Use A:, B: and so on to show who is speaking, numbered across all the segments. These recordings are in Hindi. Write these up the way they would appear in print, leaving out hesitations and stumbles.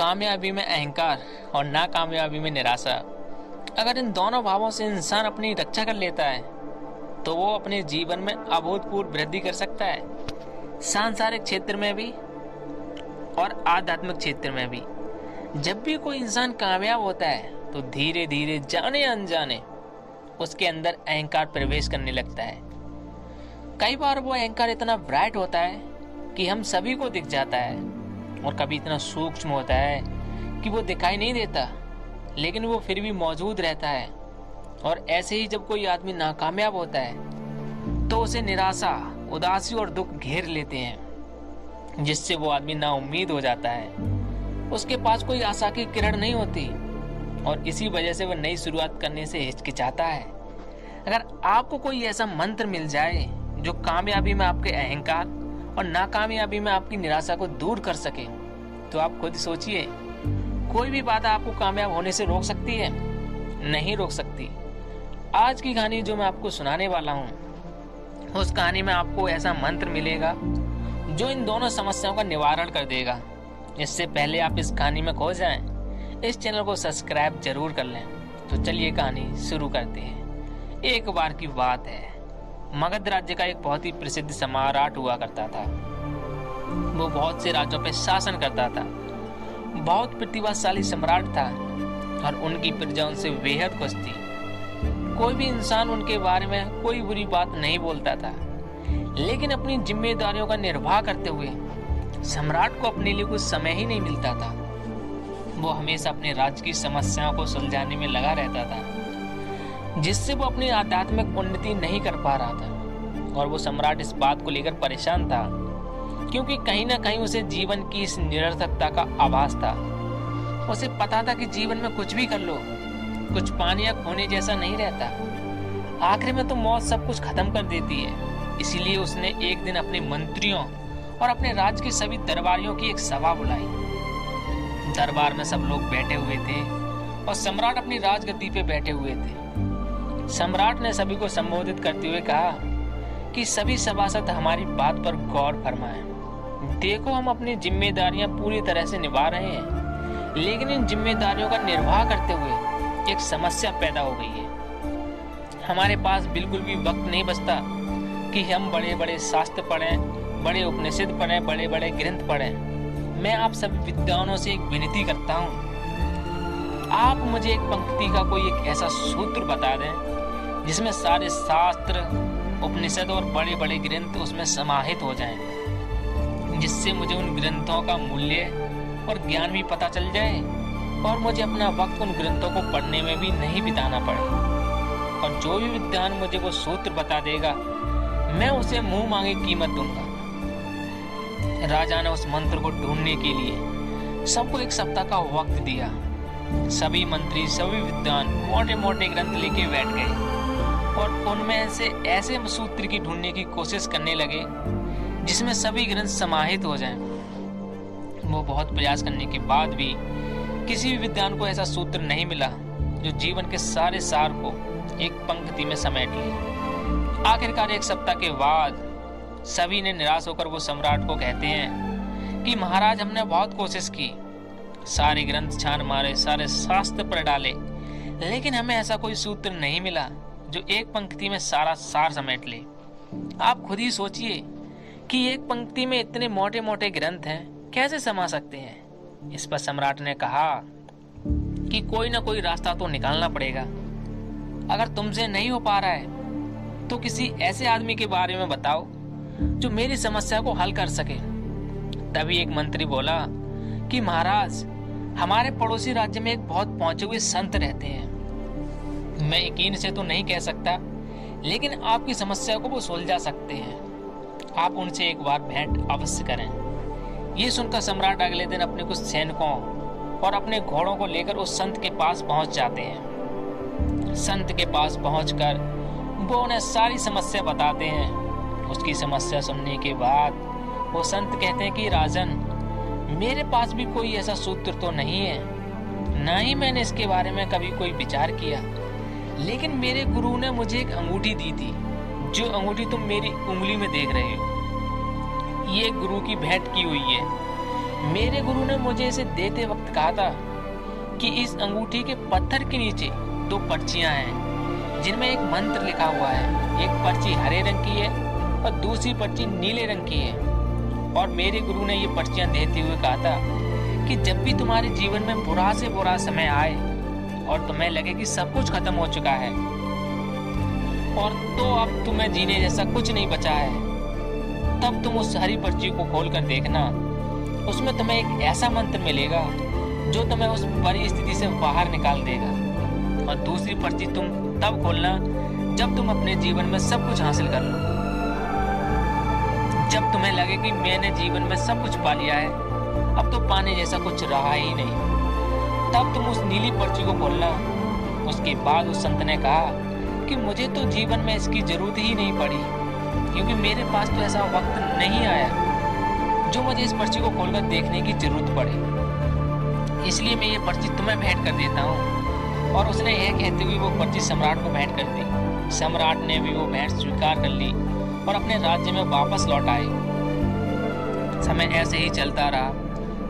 A: कामयाबी में अहंकार और नाकामयाबी में निराशा। अगर इन दोनों भावों से इंसान अपनी रक्षा कर लेता है तो वो अपने जीवन में अभूतपूर्व वृद्धि कर सकता है, सांसारिक क्षेत्र में भी और आध्यात्मिक क्षेत्र में भी। जब भी कोई इंसान कामयाब होता है तो धीरे धीरे जाने अनजाने उसके अंदर अहंकार प्रवेश करने लगता है। कई बार वो अहंकार इतना ब्राइट होता है कि हम सभी को दिख जाता है, और कभी इतना सूक्ष्म होता है कि वो दिखाई नहीं देता, लेकिन वो फिर भी मौजूद रहता है। और ऐसे ही जब कोई आदमी नाकामयाब होता है तो उसे निराशा, उदासी और दुख घेर लेते हैं, जिससे वो आदमी नाउम्मीद हो जाता है। उसके पास कोई आशा की किरण नहीं होती और इसी वजह से वह नई शुरुआत करने से हिचकिचाता है। अगर आपको कोई ऐसा मंत्र मिल जाए जो कामयाबी में आपके अहंकार और नाकामयाबी में आपकी निराशा को दूर कर सके, तो आप खुद सोचिए, कोई भी बात आपको कामयाब होने से रोक सकती है? नहीं रोक सकती। आज की कहानी जो मैं आपको सुनाने वाला हूँ, उस कहानी में आपको ऐसा मंत्र मिलेगा जो इन दोनों समस्याओं का निवारण कर देगा। इससे पहले आप इस कहानी में खो जाएं, इस चैनल को सब्सक्राइब जरूर कर लें। तो चलिए कहानी शुरू करते हैं। एक बार की बात है, मगध राज्य का एक बहुत ही प्रसिद्ध सम्राट हुआ करता था। वो बहुत से राज्यों पर शासन करता था। बहुत प्रतिभाशाली सम्राट था और उनकी प्रजा उनसे बेहद खुश थी। कोई भी इंसान उनके बारे में कोई बुरी बात नहीं बोलता था, लेकिन अपनी जिम्मेदारियों का निर्वाह करते हुए सम्राट को अपने लिए कुछ समय ही नहीं मिलता था। वो हमेशा अपने राज्य की समस्याओं को सुलझाने में लगा रहता था, जिससे वो अपनी आध्यात्मिक उन्नति नहीं कर पा रहा था। और वो सम्राट इस बात को लेकर परेशान था, क्योंकि कहीं ना कहीं उसे जीवन की इस निरर्थकता का आभास था। उसे पता था कि जीवन में कुछ भी कर लो, कुछ पाने या खोने जैसा नहीं रहता। आखिर में तो मौत सब कुछ खत्म कर देती है। इसीलिए उसने एक दिन अपने मंत्रियों और अपने राज्य के सभी दरबारियों की एक सभा बुलाई। दरबार में सब लोग बैठे हुए थे और सम्राट अपनी राजगद्दी पे बैठे हुए थे। सम्राट ने सभी को संबोधित करते हुए कहा कि सभी सभासद हमारी बात पर गौर फरमाएं। देखो, हम अपनी जिम्मेदारियां पूरी तरह से निभा रहे हैं, लेकिन इन जिम्मेदारियों का निर्वाह करते हुए एक समस्या पैदा हो गई है। हमारे पास बिल्कुल भी वक्त नहीं बचता कि हम बड़े बड़े शास्त्र पढ़ें, बड़े उपनिषद पढ़ें, बड़े बड़े ग्रंथ पढ़ें। मैं आप सभी विद्वानों से एक विनती करता हूँ, आप मुझे एक पंक्ति का कोई एक ऐसा सूत्र बता दें जिसमें सारे शास्त्र, उपनिषद और बड़े बड़े ग्रंथ उसमें समाहित हो जाएं, जिससे मुझे उन ग्रंथों का मूल्य और ज्ञान भी पता चल जाए और मुझे अपना वक्त उन ग्रंथों को पढ़ने में भी नहीं बिताना पड़े। और जो भी विद्वान मुझे वो सूत्र बता देगा, मैं उसे मुंह मांगे कीमत दूंगा। राजा ने उस मंत्र को ढूंढने के लिए सबको एक सप्ताह का वक्त दिया। सभी मंत्री, सभी विद्वान मोटे मोटे ग्रंथ लेके बैठ गए और उनमें से ऐसे सूत्र की ढूंढने की कोशिश करने लगे जिसमें सभी ग्रंथ समाहित हो जाएं। वो बहुत प्रयास करने के बाद भी किसी भी विद्वान को ऐसा सूत्र नहीं मिला जो जीवन के सारे सार को एक पंक्ति में समेट ले। आखिरकार एक सप्ताह के बाद सभी ने निराश होकर वो सम्राट को कहते हैं कि महाराज, हमने बहुत कोशिश की, सारे ग्रंथ छान मारे, सारे शास्त्र पढ़ डाले, लेकिन हमें ऐसा कोई सूत्र नहीं मिला जो एक पंक्ति में सारा सार समेट ले। आप खुद ही सोचिए कि एक पंक्ति में इतने मोटे मोटे ग्रंथ हैं, कैसे समा सकते हैं? इस पर सम्राट ने कहा कि कोई ना कोई रास्ता तो निकालना पड़ेगा। अगर तुमसे नहीं हो पा रहा है तो किसी ऐसे आदमी के बारे में बताओ जो मेरी समस्या को हल कर सके। तभी एक मंत्री बोला कि महाराज, हमारे पड़ोसी राज्य में एक बहुत पहुंचे हुए संत रहते हैं। मैं यकीन से तो नहीं कह सकता, लेकिन आपकी समस्या को वो सुलझा सकते हैं। आप उनसे एक बार भेंट अवश्य करें। ये सुनकर सम्राट अगले दिन अपने कुछ सैनिकों और अपने घोड़ों को लेकर उस संत के पास पहुंच जाते हैं। संत के पास पहुंचकर वो उन्हें सारी समस्या बताते हैं। उसकी समस्या सुनने के बाद वो संत कहते हैं कि राजन, मेरे पास भी कोई ऐसा सूत्र तो नहीं है, ना ही मैंने इसके बारे में कभी कोई विचार किया, लेकिन मेरे गुरु ने मुझे एक अंगूठी दी थी, जो अंगूठी तुम मेरी उंगली में देख रहे हो। ये गुरु की भेंट की हुई है। मेरे गुरु ने मुझे इसे देते वक्त कहा था कि इस अंगूठी के पत्थर के नीचे 2 पर्चियां हैं जिनमें एक मंत्र लिखा हुआ है। एक पर्ची हरे रंग की है और दूसरी पर्ची नीले रंग की है। और मेरे गुरु ने ये पर्चियां देते हुए कहा था कि जब भी तुम्हारे जीवन में बुरा से बुरा समय आए और तुम्हें लगे कि सब कुछ खत्म हो चुका है और तो अब तुम्हें जीने जैसा कुछ नहीं बचा है, तब तुम उस हरी पर्ची को खोलकर देखना। उसमें तुम्हें एक ऐसा मंत्र मिलेगा जो तुम्हें उस बुरी स्थिति से बाहर निकाल देगा। और दूसरी पर्ची तुम तब खोलना जब तुम अपने जीवन में सब कुछ हासिल कर लो, जब तुम्हें लगे कि मैंने जीवन में सब कुछ पा लिया है, अब तो पाने जैसा कुछ रहा ही नहीं, तब तुम उस नीली पर्ची को खोलना। उसके बाद उस संत ने कहा कि मुझे तो जीवन में इसकी जरूरत ही नहीं पड़ी, क्योंकि मेरे पास तो ऐसा वक्त नहीं आया जो मुझे इस पर्ची को खोलकर देखने की जरूरत पड़े। इसलिए मैं ये पर्ची तुम्हें भेंट कर देता हूँ। और उसने यह कहते हुए वो पर्ची सम्राट को भेंट कर दी। सम्राट ने भी वो भेंट स्वीकार कर ली और अपने राज्य में वापस लौट आए। समय ऐसे ही चलता रहा।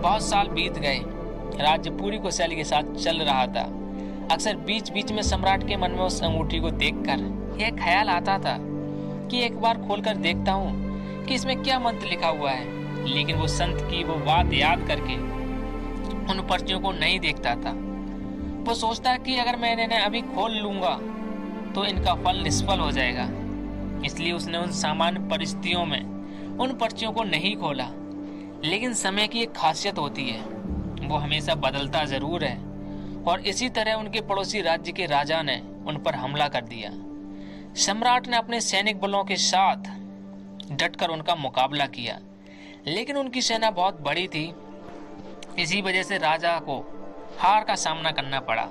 A: बहुत साल बीत गए। राज्य पूरी खुशहाली के साथ चल रहा था। अक्सर बीच बीच में सम्राट के मन में उस अंगूठी को देखकर यह ख्याल आता था कि एक बार खोलकर देखता हूँ कि इसमें क्या मंत्र लिखा हुआ है। लेकिन वो संत की वो बात याद करके उन पर्चियों को नहीं देखता था। वो सोचता कि अगर मैं इन्हें अभी खोल लूंगा तो इनका फल निष्फल हो जाएगा। इसलिए उसने उन सामान्य परिस्थितियों में उन पर्चियों को नहीं खोला। लेकिन समय की एक खासियत होती है, वो हमेशा बदलता जरूर है। और इसी तरह उनके पड़ोसी राज्य के राजा ने उन पर हमला कर दिया। सम्राट ने अपने सैनिक बलों के साथ डटकर उनका मुकाबला किया, लेकिन उनकी सेना बहुत बड़ी थी। इसी वजह से राजा को हार का सामना करना पड़ा।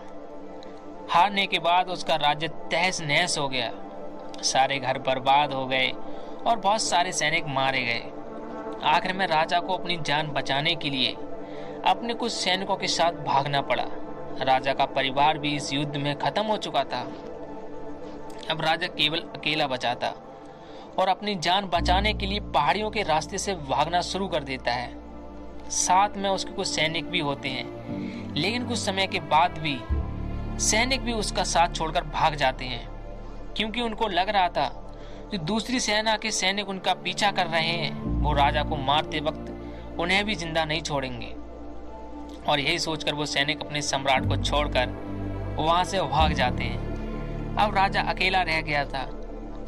A: हारने के बाद उसका राज्य तहस नहस हो गया। सारे घर बर्बाद हो गए और बहुत सारे सैनिक मारे गए। आखिर में राजा को अपनी जान बचाने के लिए अपने कुछ सैनिकों के साथ भागना पड़ा। राजा का परिवार भी इस युद्ध में खत्म हो चुका था। अब राजा केवल अकेला बचा था और अपनी जान बचाने के लिए पहाड़ियों के रास्ते से भागना शुरू कर देता है। साथ में उसके कुछ सैनिक भी होते हैं, लेकिन कुछ समय के बाद भी सैनिक भी उसका साथ छोड़कर भाग जाते हैं, क्योंकि उनको लग रहा था कि दूसरी सेना के सैनिक उनका पीछा कर रहे हैं। वो राजा को मारते वक्त उन्हें भी जिंदा नहीं छोड़ेंगे। और यही सोचकर वो सैनिक अपने सम्राट को छोड़कर वहां से भाग जाते हैं। अब राजा अकेला रह गया था।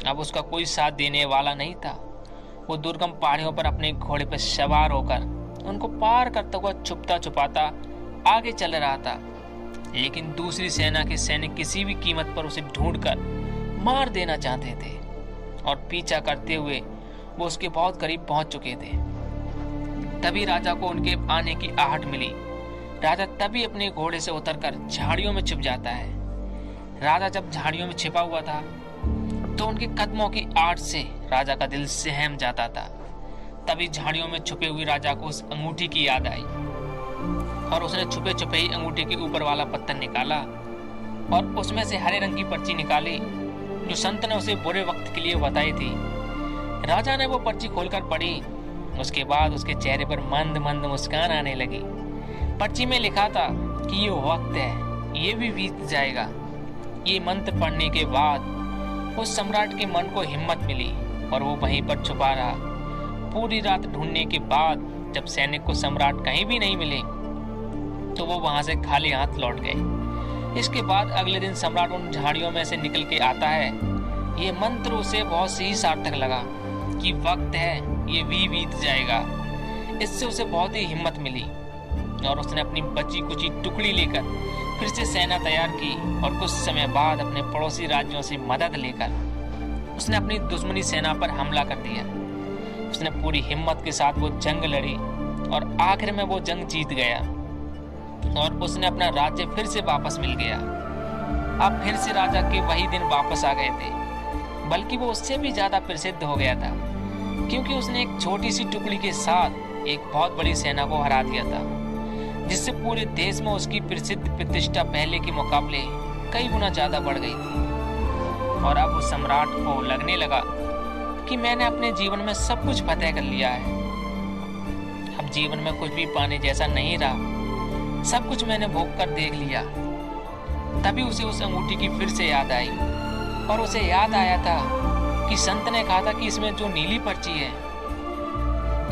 A: अब उसका कोई साथ देने वाला नहीं था। वो दुर्गम पहाड़ियों पर अपने घोड़े पर सवार होकर उनको पार करता हुआ छुपता छुपाता आगे चल रहा था। लेकिन दूसरी सेना के सैनिक किसी भी कीमत पर उसे ढूंढकर मार देना चाहते थे और पीछा करते हुए वो उसके बहुत करीब पहुंच चुके थे। तभी राजा को उनके आने की आहट मिली। राजा तभी अपने घोड़े से उतरकर झाड़ियों में छिप जाता है। राजा जब झाड़ियों में छिपा हुआ था तो उनके कदमों की आहट से राजा का दिल सहम जाता था। तभी झाड़ियों में छुपे हुए राजा को उस अंगूठी की याद आई और उसने छुपे छुपे ही अंगूठी के ऊपर वाला पत्थर निकाला और उसमें से हरे रंग की पर्ची निकाली जो संत ने उसे बुरे वक्त के लिए बताई थी। राजा ने वो पर्ची खोलकर पढ़ी। उसके बाद उसके चेहरे पर मंद मंद मुस्कान आने लगी। पर्ची में लिखा था कि ये वक्त है, ये भी बीत जाएगा। ये मंत्र पढ़ने के बाद उस सम्राट के मन को हिम्मत मिली और वो वहीं पर छुपा रहा। पूरी रात ढूंढने के बाद जब सैनिक को सम्राट कहीं भी नहीं मिले तो वो वहां से खाली हाथ लौट गए। इसके बाद अगले दिन सम्राट उन झाड़ियों में से निकल के आता है। ये मंत्र उसे बहुत ही सार्थक लगा कि वक्त है, ये भी बीत जाएगा। इससे उसे बहुत ही हिम्मत मिली और उसने अपनी बची कुची टुकड़ी लेकर फिर से सेना तैयार की और कुछ समय बाद अपने पड़ोसी राज्यों से मदद लेकर उसने अपनी दुश्मनी सेना पर हमला कर दिया। उसने पूरी हिम्मत के साथ वो जंग लड़ी और आखिर में वो जंग जीत गया और उसने अपना राज्य फिर से वापस मिल गया। अब फिर से राजा के वही दिन वापस आ गए थे, बल्कि वो उससे भी ज्यादा प्रसिद्ध हो गया था, क्योंकि उसने एक छोटी सी टुकड़ी के साथ एक बहुत बड़ी सेना को हरा दिया था, जिससे पूरे देश में उसकी प्रसिद्ध प्रतिष्ठा पहले के मुकाबले कई गुना ज्यादा बढ़ गई थी। और अब उस सम्राट को लगने लगा कि मैंने अपने जीवन में सब कुछ फतेह कर लिया है। अब जीवन में कुछ भी पाने जैसा नहीं रहा, सब कुछ मैंने भोग कर देख लिया। तभी उसे उस अंगूठी की फिर से याद आई और उसे याद आया था कि संत ने कहा था कि इसमें जो नीली पर्ची है,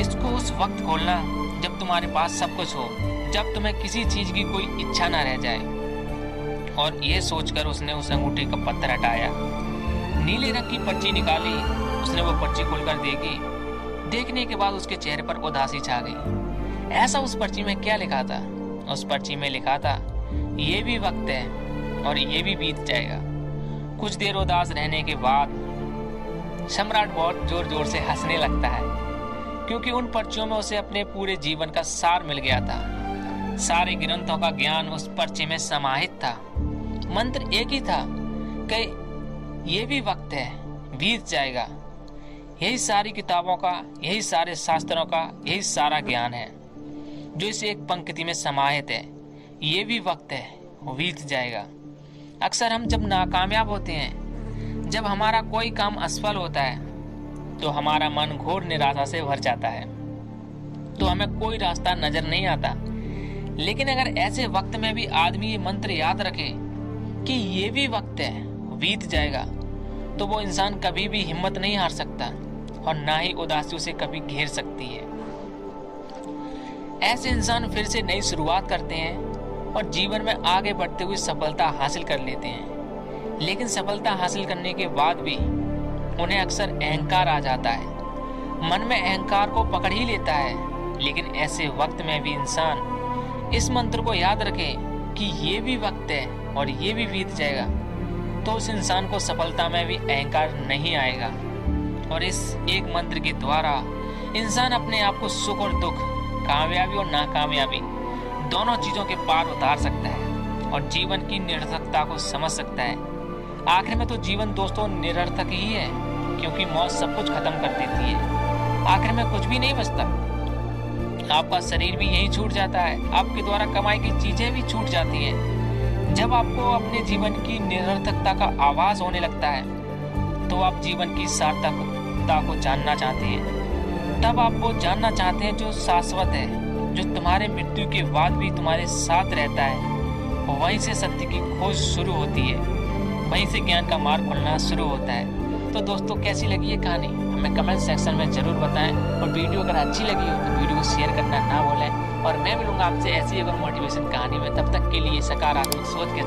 A: इसको उस वक्त खोलना जब तुम्हारे पास सब कुछ हो, जब तुम्हें किसी चीज की कोई इच्छा ना रह जाए। और ये सोचकर उसने उस अंगूठी का पत्थर हटाया, नीले रंग की पर्ची निकाली। उसने वो पर्ची खोलकर देखी। देखने के बाद उसके चेहरे पर उदासी छा गई। ऐसा उस पर्ची में क्या लिखा था? उस पर्ची में लिखा था, ये भी वक्त है और ये भी बीत जाएगा। कुछ देर उदास रहने के बाद सम्राट बहुत जोर जोर से हंसने लगता है, क्योंकि उन पर्चियों में उसे अपने पूरे जीवन का सार मिल गया था। सारे ग्रंथों का ज्ञान उस पर्ची में समाहित था। मंत्र एक ही था कि ये भी वक्त है, बीत जाएगा। यही सारी किताबों का, यही सारे शास्त्रों का, यही सारा ज्ञान है जो इस एक पंक्ति में समाहित है। ये भी वक्त है, वो बीत जाएगा। अक्सर हम जब नाकामयाब होते हैं, जब हमारा कोई काम असफल होता है, तो हमारा मन घोर निराशा से भर जाता है, तो हमें कोई रास्ता नजर नहीं आता। लेकिन अगर ऐसे वक्त में भी आदमी ये मंत्र याद रखे कि ये भी वक्त है, बीत जाएगा, तो वो इंसान कभी भी हिम्मत नहीं हार सकता और ना ही उदासी उसे कभी घेर सकती है। ऐसे इंसान फिर से नई शुरुआत करते हैं और जीवन में आगे बढ़ते हुए सफलता हासिल कर लेते हैं। लेकिन सफलता हासिल करने के बाद भी उन्हें अक्सर अहंकार आ जाता है, मन में अहंकार को पकड़ ही लेता है। लेकिन ऐसे वक्त में भी इंसान इस मंत्र को याद रखे कि ये भी वक्त है और ये भी बीत जाएगा, तो उस इंसान को सफलता में भी अहंकार नहीं आएगा। और इस एक मंत्र के द्वारा इंसान अपने आप को सुख और दुख, कामयाबी और नाकामयाबी दोनों चीजों के पार उतार सकता है और जीवन की निरर्थकता को समझ सकता है। आखिर में तो जीवन दोस्तों निरर्थक ही है, क्योंकि मौत सब कुछ खत्म कर देती है। आखिर में कुछ भी नहीं बचता। आपका शरीर भी यही छूट जाता है, आपके द्वारा कमाई की चीजें भी छूट जाती हैं। जब आपको अपने जीवन की निरर्थकता का आभास होने लगता है, तो आप जीवन की सार्थकता को जानना चाहते हैं। तब आप वो जानना चाहते हैं जो शाश्वत है, जो तुम्हारे मृत्यु के बाद भी तुम्हारे साथ रहता है। वहीं से सत्य की खोज शुरू होती है, वहीं से ज्ञान का मार्ग खुलना शुरू होता है। तो दोस्तों, कैसी लगी ये कहानी हमें कमेंट सेक्शन में जरूर बताएं, और वीडियो अगर अच्छी लगी हो तो वीडियो को शेयर करना ना भूलें। और मैं मिलूंगा आपसे ऐसी अगर मोटिवेशन कहानी में। तब तक के लिए सकारात्मक सोच के